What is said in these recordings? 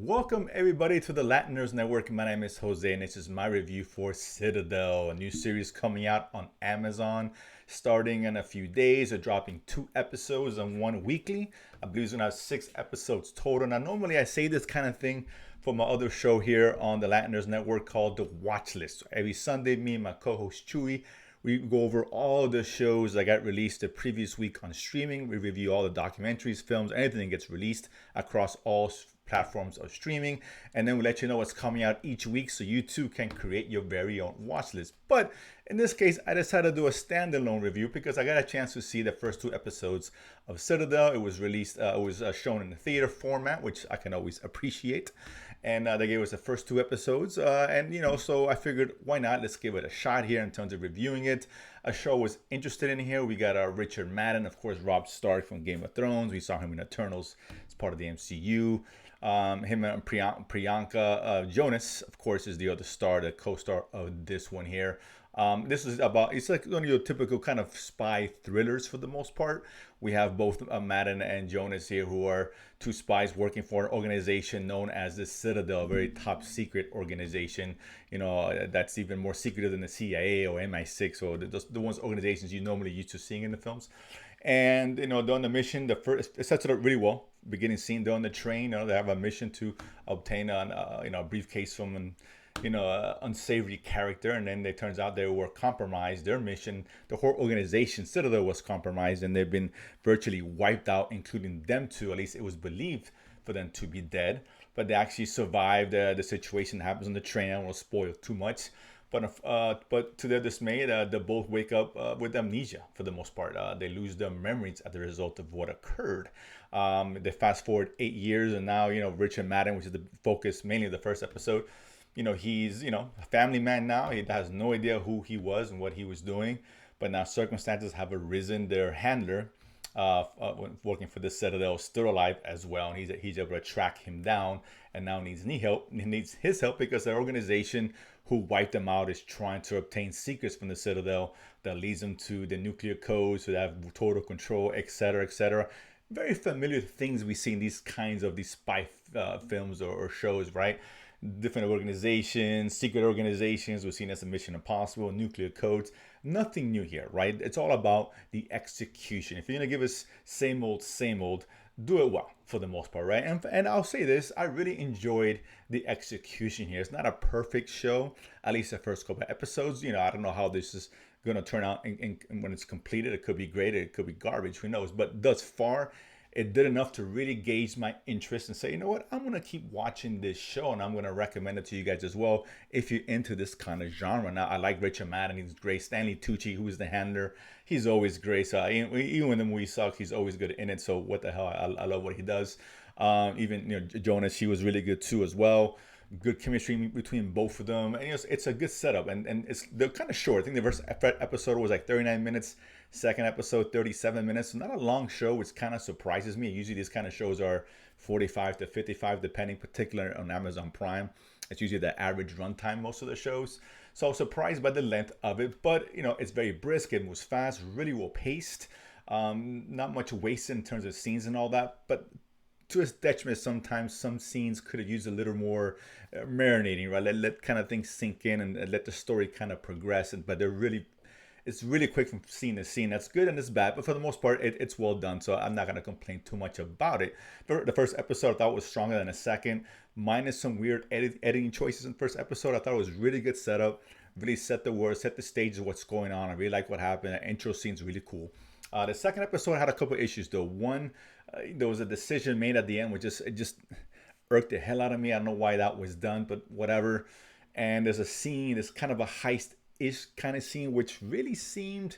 Welcome everybody to the Latin Nerds Network. My name is Jose and this is my review for Citadel, a new series coming out on Amazon starting in a few days. They're dropping 2 episodes and one weekly. I believe it's gonna have 6 episodes total. Now normally I say this kind of thing for my other show here on the Latin Nerds Network called The Watch List. So every Sunday, me and my co-host Chewy, we go over all the shows that got released the previous week on streaming. We review all the documentaries, films, anything that gets released across all platforms of streaming, and then we let you know what's coming out each week so you too can create your very own watch list. But in this case, I decided to do a standalone review because I got a chance to see the first 2 episodes of Citadel. It was released, shown in the theater format, which I can always appreciate. And they gave us the first 2 episodes, so I figured, why not? Let's give it a shot here in terms of reviewing it. A show was interested in here. We got Richard Madden, of course, Robb Stark from Game of Thrones. We saw him in Eternals as part of the MCU. Him and Priyanka Jonas, of course, is the other star, the co-star of this one here. This is about, it's like one of your typical kind of spy thrillers for the most part. We have both Madden and Jonas here, who are two spies working for an organization known as the Citadel, a very top secret organization. You know, that's even more secretive than the CIA or MI6 or the ones organizations you normally used to seeing in the films. And they're on the mission. It sets it up really well. Beginning scene, they're on the train. They have a mission to obtain a briefcase from an unsavory character, and then it turns out they were compromised. Their mission, the whole organization, Citadel, was compromised, and they've been virtually wiped out, including them too. At least it was believed for them to be dead, but they actually survived the situation that happens on the train. I don't want to spoil too much. But to their dismay, they both wake up with amnesia for the most part. They lose their memories as a result of what occurred. They fast forward 8 years, and now Richard Madden, which is the focus mainly of the first episode. He's a family man now. He has no idea who he was and what he was doing. But now circumstances have arisen. Their handler, working for the Citadel, is still alive as well, and he's able to track him down, and now needs his help because the organization who wiped them out is trying to obtain secrets from the Citadel that leads them to the nuclear codes, so they have total control, etc., etc. Very familiar things we see in these kinds of spy films or shows, right? Different organizations, secret organizations. We've seen as a Mission Impossible, nuclear codes. Nothing new here, right? It's all about the execution. If you're gonna give us same old, do it well for the most part, right? And I'll say this, I really enjoyed the execution here. It's not a perfect show, at least the first couple of episodes. I don't know how this is gonna turn out when it's completed. It could be great, it could be garbage, who knows? But thus far, it did enough to really gauge my interest and say, you know what, I'm going to keep watching this show, and I'm going to recommend it to you guys as well if you're into this kind of genre. Now, I like Richard Madden. He's great. Stanley Tucci, who is the handler, he's always great. So even when the movie sucks, he's always good in it. So what the hell, I love what he does. Even Jonas, she was really good too as well. Good chemistry between both of them, and it's a good setup, and they're kind of short. I think the first episode was like 39 minutes, second episode 37 minutes. So not a long show, which kind of surprises me. Usually these kind of shows are 45 to 55, depending, particularly on Amazon Prime. It's usually the average runtime most of the shows. So I was surprised by the length of it, but it's very brisk. It moves fast, really well paced. Not much wasted in terms of scenes and all that, but to its detriment, sometimes some scenes could have used a little more marinating, right? Let kind of things sink in and let the story kind of progress. But it's really quick from scene to scene. That's good and it's bad, but for the most part, it's well done. So I'm not going to complain too much about it. The first episode I thought was stronger than the second, minus some weird editing choices in the first episode. I thought it was really good setup, really set the words, set the stage of what's going on. I really like what happened. The intro scene's really cool. The second episode had a couple of issues though. One, there was a decision made at the end which just irked the hell out of me. I don't know why that was done, but whatever. And there's a scene, it's kind of a heist-ish kind of scene, which really seemed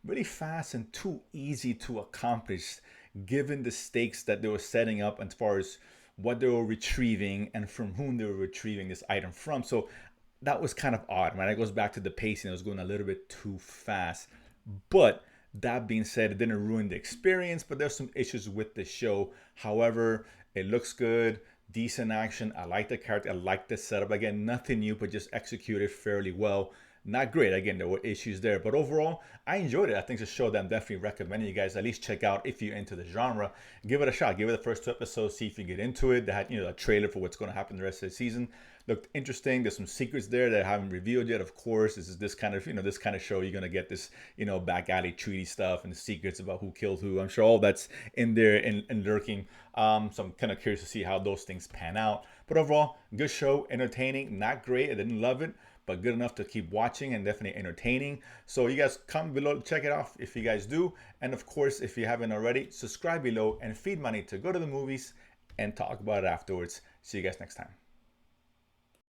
really fast and too easy to accomplish given the stakes that they were setting up as far as what they were retrieving and from whom they were retrieving this item from. So that was kind of odd, right? It goes back to the pacing. It was going a little bit too fast. But that being said, it didn't ruin the experience, but there's some issues with the show. However, it looks good, decent action. I like the character. I like the setup. Again, nothing new, but just executed fairly well. not great. Again, there were issues there, but overall, I enjoyed it. I think it's a show that I'm definitely recommending you guys at least check out if you're into the genre. Give it a shot. Give it the first 2 episodes. See if you get into it. They had a trailer for what's going to happen the rest of the season. Looked interesting. There's some secrets there that I haven't revealed yet. Of course, this is this kind of this kind of show. You're gonna get this back alley treaty stuff and the secrets about who killed who. I'm sure all that's in there and lurking. So I'm kind of curious to see how those things pan out. But overall, good show, entertaining. Not great. I didn't love it, but good enough to keep watching and definitely entertaining. So you guys comment below, check it out if you guys do. And of course, if you haven't already, subscribe below and feed money to go to the movies and talk about it afterwards. See you guys next time.